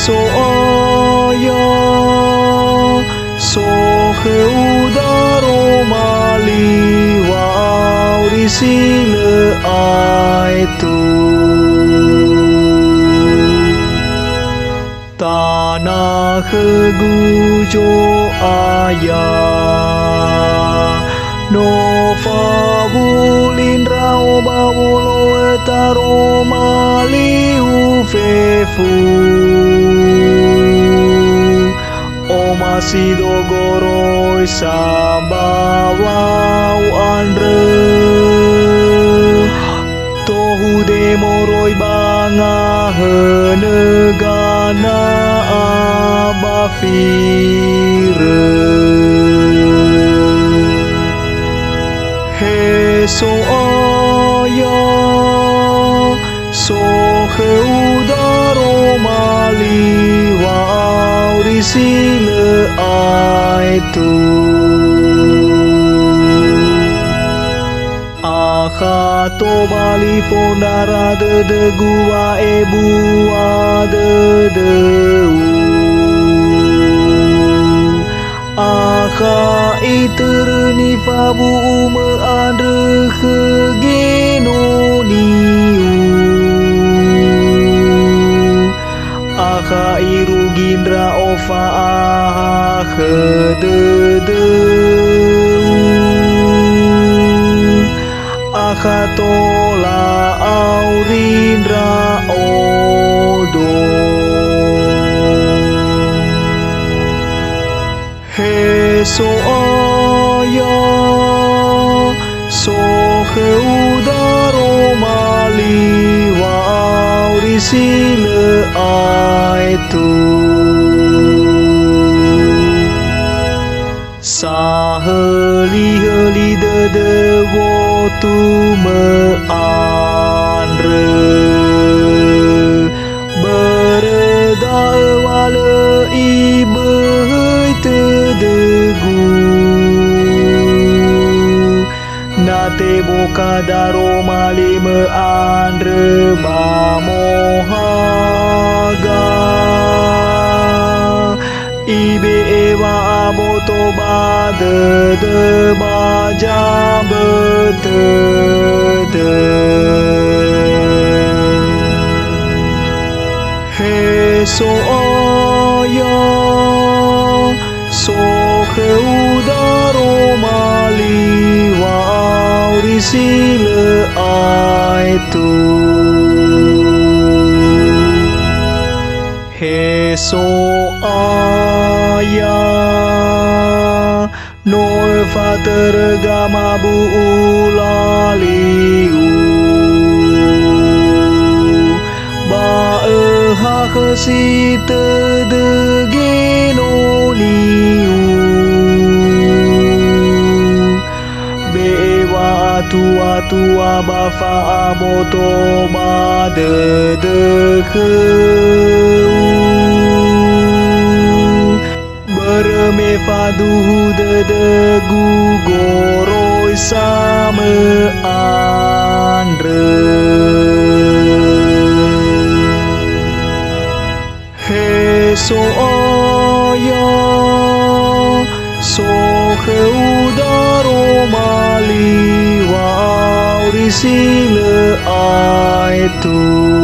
so aya so udaro maliwau di sila aitu tanah kegujo ayah no fabulin rao bawulo taro maliu fefu o masido goroi sambawau andre tohu demoroi banga henegana abafire so aya so udaro maliwau di sila aitu akato bali fondara de gua ebua de aka iterni fabu meandre kegenoniu aka irugindra ofa kedede aka tola aurindra odo so aya so udaro maliwau di sila aitu saheli de wotu meandre bereda wala ibehai tedegu nate boka daro mali meandre mamohaga ibe ewa aboto bade de baja betede so aya so udaro maliwau di sila aitu so aya no fater gama bu ulaliu kesita de genoniu bewa tua bafa aboto bade de berme fadu de gugoroi sama andre so aya so udaro maliwau di sila aitu